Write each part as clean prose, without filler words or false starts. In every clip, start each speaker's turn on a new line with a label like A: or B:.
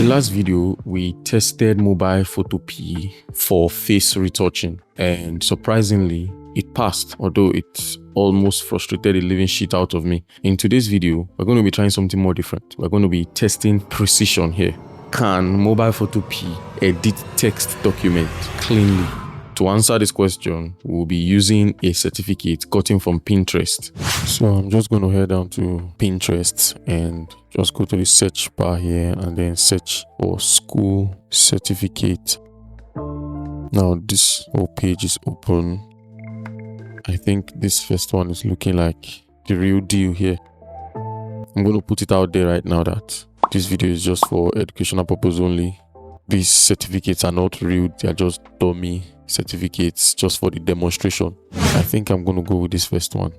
A: the last video, we tested Mobile Photopea for face retouching, and surprisingly, it passed, although it almost frustrated the living shit out of me. In today's video, we're going to be trying something more different. We're going to be testing precision here. Can Mobile Photopea edit text document cleanly? To answer this question, we'll be using a certificate gotten from Pinterest. So I'm just going to head down to Pinterest and just go to the search bar here and then search for school certificate. Now this whole page is open. I think this first one is looking like the real deal here. I'm going to put it out there right now that this video is just for educational purpose only. These certificates are not real, they are just dummy certificates just for the demonstration. I think I'm going to go with this first one.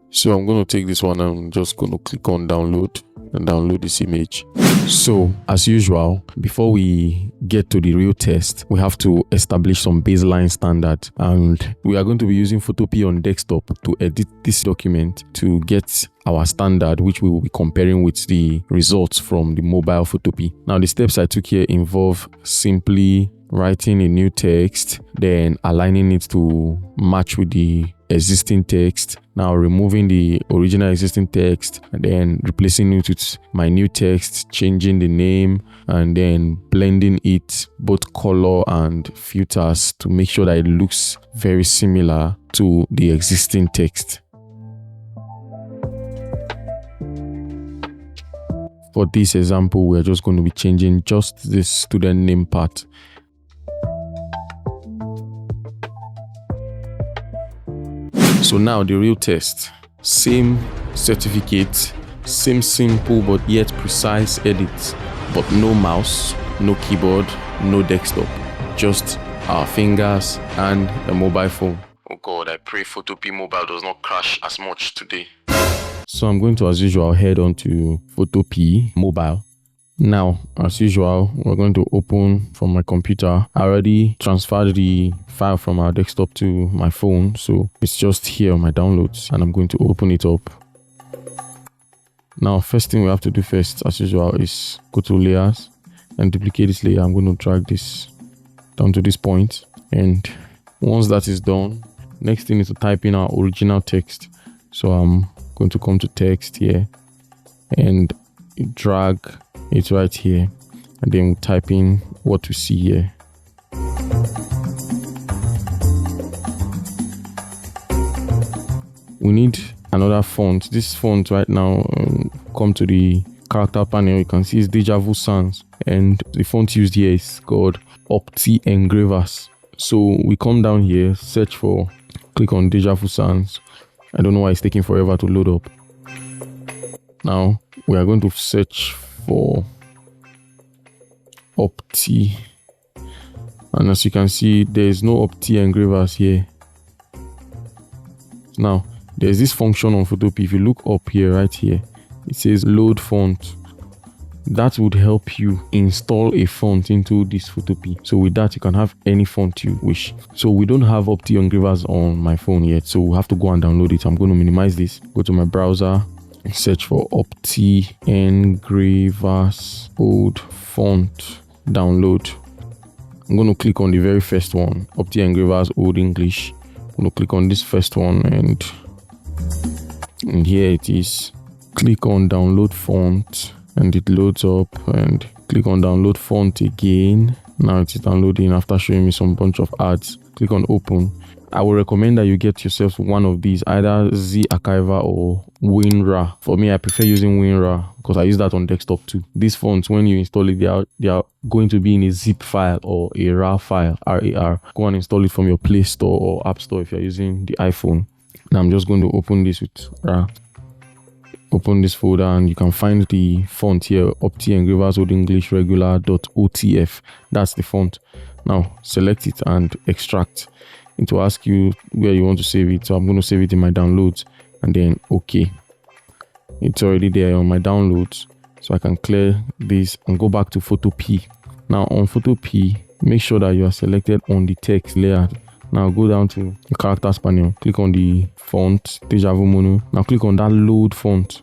A: So I'm going to take this one and I'm just going to click on download and download this image. So as usual, before we get to the real test, we have to establish some baseline standard, and we are going to be using Photopea on desktop to edit this document to get our standard, which we will be comparing with the results from the mobile Photopea. Now the steps I took here involve simply writing a new text, then aligning it to match with the existing text, now removing the original existing text and then replacing it with my new text, changing the name, and then blending it, both color and filters, to make sure that it looks very similar to the existing text. For this example, we're just going to be changing just this student name part. So now the real test. Same certificate, same simple but yet precise edits, but no mouse, no keyboard, no desktop, just our fingers and a mobile phone. Oh God, I pray Photopea Mobile does not crash as much today. So I'm going to, as usual, head on to Photopea Mobile. Now, as usual, we're going to open from my computer. I already transferred the file from our desktop to my phone, so it's just here on my downloads, and I'm going to open it up. Now, first thing we have to do first, as usual, is go to layers and duplicate this layer. I'm going to drag this down to this point, and once that is done, next thing is to type in our original text. So I'm going to come to text here and drag it right here, and then we'll type in what we see here. We need another font. This font right now, come to the character panel, you can see it's Deja Vu Sans, and the font used here is called Opti Engravers. So we come down here, search for, click on Deja Vu Sans. I don't know why it's taking forever to load up. Now we are going to search for Opti, and as you can see, there is no Opti engravers here. Now there's this function on Photopea. If you look up here, right here, it says load font. That would help you install a font into this Photopea. So with that, you can have any font you wish. So we don't have Opti engravers on my phone yet, so we have to go and download it. I'm going to minimize this, go to my browser, search for Opti engravers old font, download. I'm going to click on the very first one, Opti engravers old English. I'm going to click on this first one, and here it is. Click on download font and it loads up, and click on download font again. Now it is downloading after showing me some bunch of ads. Click on open. I would recommend that you get yourself one of these, either Z Archiver or WinRAR. For me, I prefer using WinRAR because I use that on desktop too. These fonts, when you install it, they are going to be in a zip file or a RAR file, RAR. Go and install it from your Play Store or App Store if you're using the iPhone. Now I'm just going to open this with RAR. Open this folder and you can find the font here, Opti Engravers Old English Regular.otf. That's the font. Now select it and extract. It will ask you where you want to save it, so I'm going to save it in my downloads and then OK. It's already there on my downloads, so I can clear this and go back to Photopea. Now on Photopea, make sure that you are selected on the text layer. Now go down to the characters panel, click on the font Deja Vu Mono. Now click on that load font.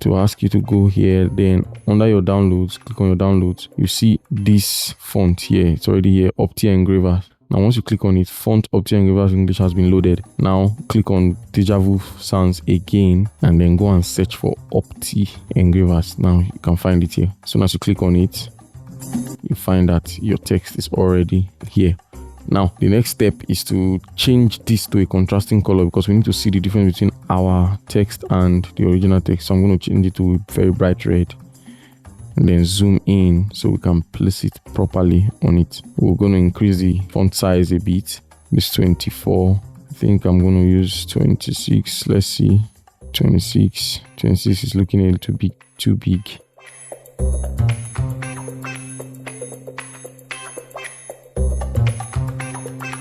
A: to ask you to go here. Then under your downloads, click on your downloads. You see this font here. It's already here, Opti Engravers. Now once you click on it, font Opti Engravers English has been loaded. Now click on Deja Vu Sounds again and then go and search for Opti Engravers. Now you can find it here. So as you click on it, you find that your text is already here. Now the next step is to change this to a contrasting color, because we need to see the difference between our text and the original text. So I'm going to change it to very bright red and then zoom in so we can place it properly on it. We're going to increase the font size a bit. This 24. I think I'm going to use 26. Let's see. 26. 26 is looking a little bit too big.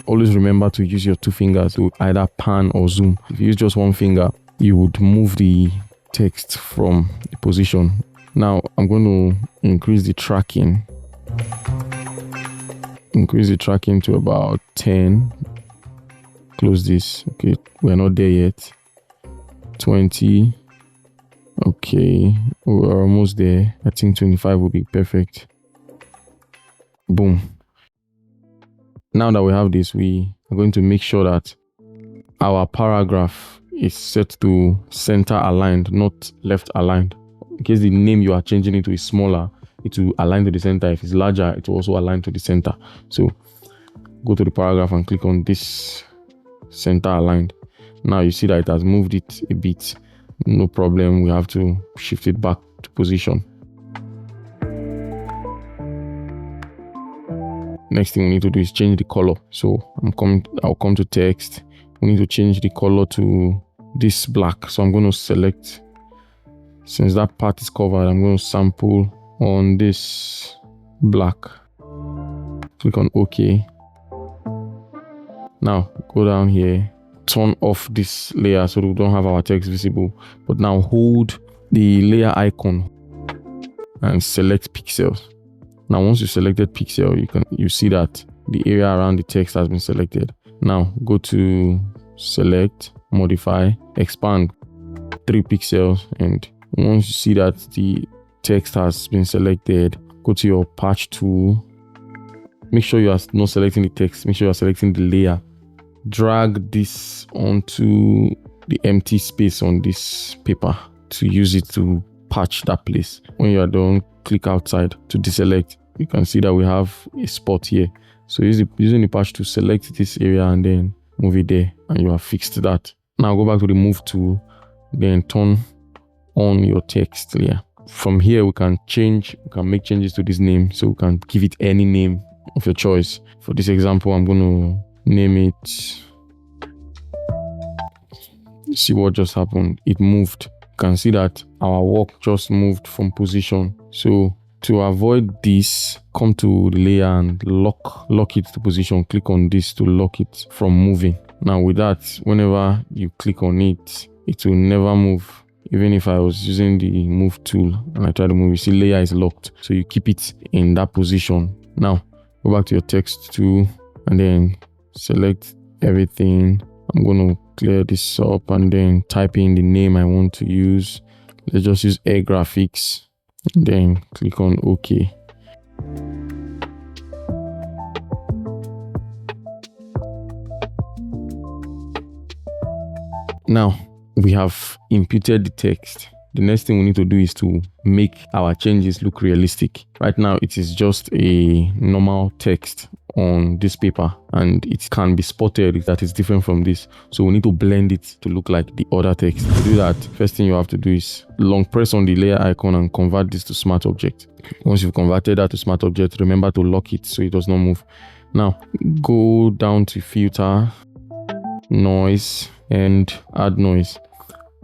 A: Always remember to use your two fingers to either pan or zoom. If you use just one finger, you would move the text from the position. Now I'm going to increase the tracking. Increase the tracking to about 10. Close this. Okay, we're not there yet. 20. Okay, we're almost there. I think 25 will be perfect. Boom. Now that we have this, we are going to make sure that our paragraph is set to center aligned, not left aligned. In case the name you are changing it to is smaller, it will align to the center. If it's larger, it will also align to the center. So go to the paragraph and click on this center aligned. Now you see that it has moved it a bit. No problem. We have to shift it back to position. Next thing we need to do is change the color. So I'll come to text. We need to change the color to this black. So I'm going to select, since that part is covered, I'm going to sample on this black. Click on OK. Now go down here, turn off this layer so we don't have our text visible. But now hold the layer icon and select pixels. Now once you selected pixel, you see that the area around the text has been selected. Now go to select, modify, expand 3 pixels, and once you see that the text has been selected, go to your patch tool. Make sure you are not selecting the text, make sure you are selecting the layer. Drag this onto the empty space on this paper to use it to patch that place. When you are done, click outside to deselect. You can see that we have a spot here. So using the patch to select this area and then move it there, and you have fixed that. Now go back to the move tool, then turn on your text layer. From here we can make changes to this name. So we can give it any name of your choice. For this example, I'm going to name it. See what just happened. It moved. You can see that our work just moved from position. So to avoid this, come to the layer and lock it to position. Click on this to lock it from moving. Now with that, whenever you click on it, it will never move. Even if I was using the move tool and I try to move, you see layer is locked. So you keep it in that position. Now go back to your text tool and then select everything. I'm going to clear this up and then type in the name I want to use. Let's just use Air Graphics. Then click on OK. Now we have imputed the text. The next thing we need to do is to make our changes look realistic. Right now it is just a normal text on this paper and it can be spotted that it's different from this. So we need to blend it to look like the other text. To do that, first thing you have to do is long press on the layer icon and convert this to smart object. Once you've converted that to smart object, remember to lock it so it does not move. Now go down to filter, noise, and add noise.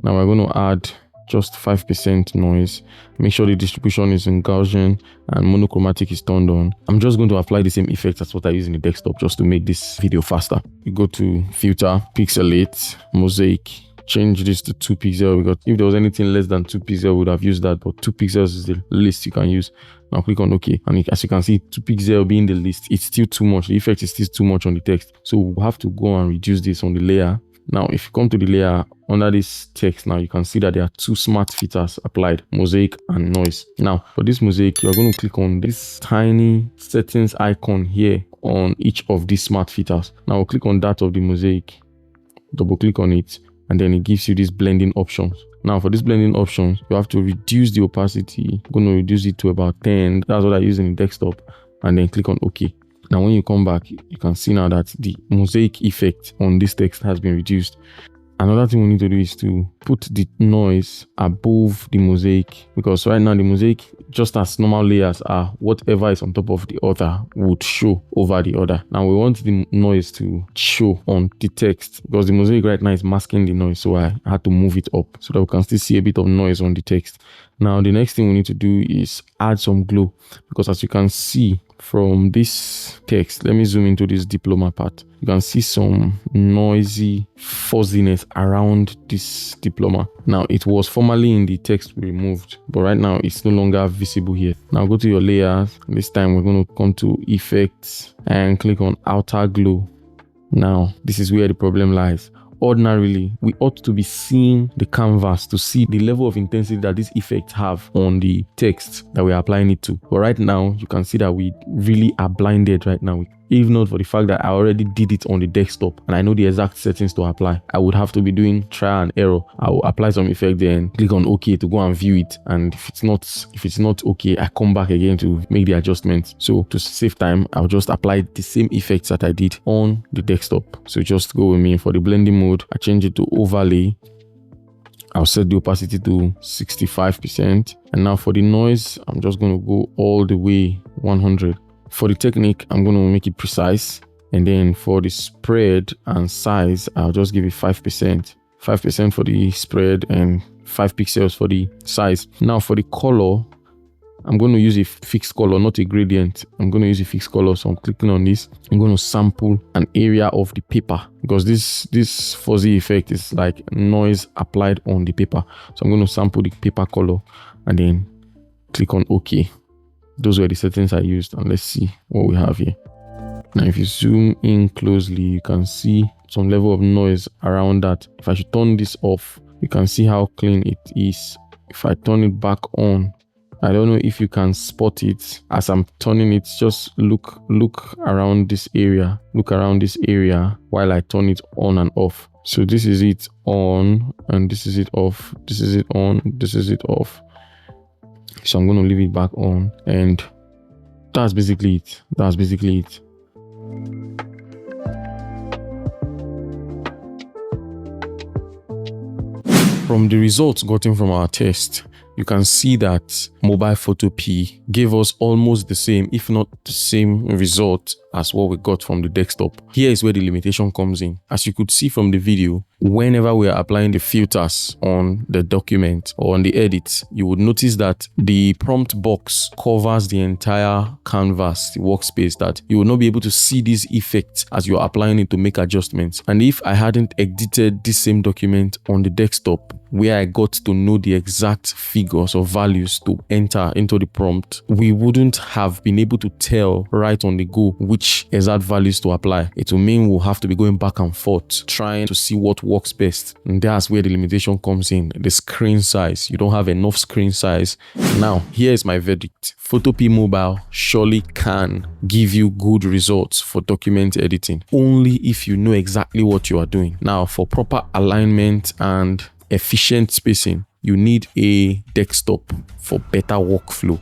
A: Now we're going to add just 5% noise. Make sure the distribution is in Gaussian and monochromatic is turned on. I'm just going to apply the same effect as what I use in the desktop just to make this video faster. You go to filter, pixelate, mosaic, change this to 2 pixels, because if there was anything less than 2 pixels, I would have used that, but 2 pixels is the least you can use. Now click on OK, and as you can see, 2 pixels being the least, it's still too much. The effect is still too much on the text, so we'll have to go and reduce this on the layer Now, if you come to the layer under this text, now you can see that there are two smart filters applied, mosaic and noise. Now, for this mosaic, you're going to click on this tiny settings icon here on each of these smart filters. Now, we'll click on that of the mosaic, double click on it, and then it gives you these blending options. Now, for these blending options, you have to reduce the opacity. I'm going to reduce it to about 10. That's what I use in the desktop, and then click on OK. Now, when you come back, you can see now that the mosaic effect on this text has been reduced. Another thing we need to do is to put the noise above the mosaic, because right now the mosaic, just as normal layers are, whatever is on top of the other would show over the other. Now we want the noise to show on the text, because the mosaic right now is masking the noise, so I had to move it up so that we can still see a bit of noise on the text. Now the next thing we need to do is add some glow, because as you can see from this text, let me zoom into this diploma part. You can see some noisy fuzziness around this diploma. Now, it was formerly in the text we removed, but right now it's no longer visible here. Now go to your layers. This time we're going to come to effects and click on outer glow. Now, this is where the problem lies. Ordinarily, we ought to be seeing the canvas to see the level of intensity that these effects have on the text that we are applying it to. But right now, you can see that we really are blinded right now. If not for the fact that I already did it on the desktop and I know the exact settings to apply, I would have to be doing trial and error. I will apply some effect, then click on OK to go and view it. And if it's not okay, I come back again to make the adjustments. So to save time, I'll just apply the same effects that I did on the desktop. So just go with me. For the blending mode, I change it to overlay. I'll set the opacity to 65%. And now for the noise, I'm just going to go all the way 100. For the technique, I'm going to make it precise. And then for the spread and size, I'll just give it 5%. 5% for the spread and 5 pixels for the size. Now for the color, I'm going to use a fixed color, not a gradient. I'm going to use a fixed color. So I'm clicking on this. I'm going to sample an area of the paper, because this fuzzy effect is like noise applied on the paper. So I'm going to sample the paper color and then click on OK. Those were the settings I used, and let's see what we have here. Now, if you zoom in closely, you can see some level of noise around that. If I should turn this off, you can see how clean it is. If I turn it back on, I don't know if you can spot it. As I'm turning it, just look around this area. Look around this area while I turn it on and off. So this is it on, and this is it off. This is it on, this is it off. So I'm going to leave it back on, and that's basically it. From the results gotten from our test, you can see that Mobile Photopea gave us almost the same, if not the same result as what we got from the desktop. Here is where the limitation comes in. As you could see from the video, whenever we are applying the filters on the document or on the edit, you would notice that the prompt box covers the entire canvas, the workspace, that you will not be able to see these effects as you are applying it to make adjustments. And if I hadn't edited this same document on the desktop, where I got to know the exact figures or values to enter into the prompt, we wouldn't have been able to tell right on the go which exact values to apply. It will mean we'll have to be going back and forth trying to see what works best. And that's where the limitation comes in. The screen size. You don't have enough screen size. Now, here is my verdict. Photopea Mobile surely can give you good results for document editing, only if you know exactly what you are doing. Now, for proper alignment and efficient spacing, you need a desktop for better workflow.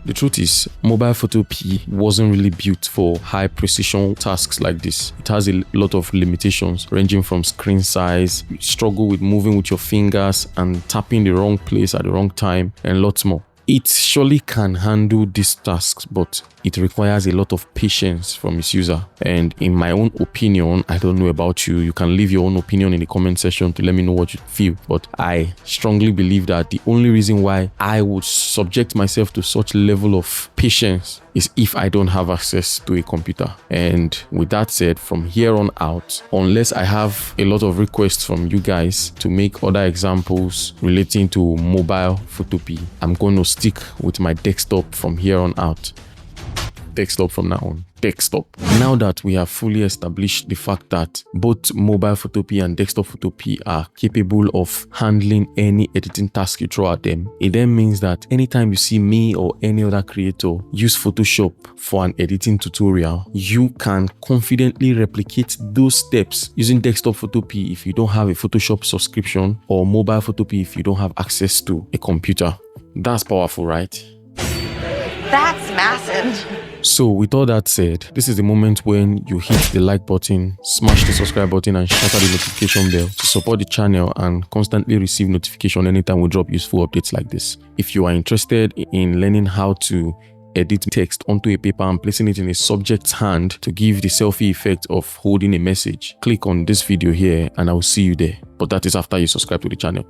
A: The truth is, Mobile Photopea wasn't really built for high precision tasks like this. It has a lot of limitations ranging from screen size, you struggle with moving with your fingers and tapping the wrong place at the wrong time, and lots more. It surely can handle these tasks, but it requires a lot of patience from its user. And in my own opinion, I don't know about you, you can leave your own opinion in the comment section to let me know what you feel. But I strongly believe that the only reason why I would subject myself to such level of patience is if I don't have access to a computer. And with that said, from here on out, unless I have a lot of requests from you guys to make other examples relating to Mobile Photopea, I'm going to stick with my desktop from here on out. Desktop from now on. Desktop. Now that we have fully established the fact that both mobile Photopea and desktop Photopea are capable of handling any editing task you throw at them, it then means that anytime you see me or any other creator use Photoshop for an editing tutorial, you can confidently replicate those steps using desktop Photopea if you don't have a Photoshop subscription, or mobile Photopea if you don't have access to a computer. That's powerful, right?
B: That's massive.
A: So with all that said, this is the moment when you hit the like button, smash the subscribe button and shatter the notification bell to support the channel and constantly receive notification anytime we drop useful updates like this. If you are interested in learning how to edit text onto a paper and placing it in a subject's hand to give the selfie effect of holding a message, click on this video here and I will see you there. But that is after you subscribe to the channel.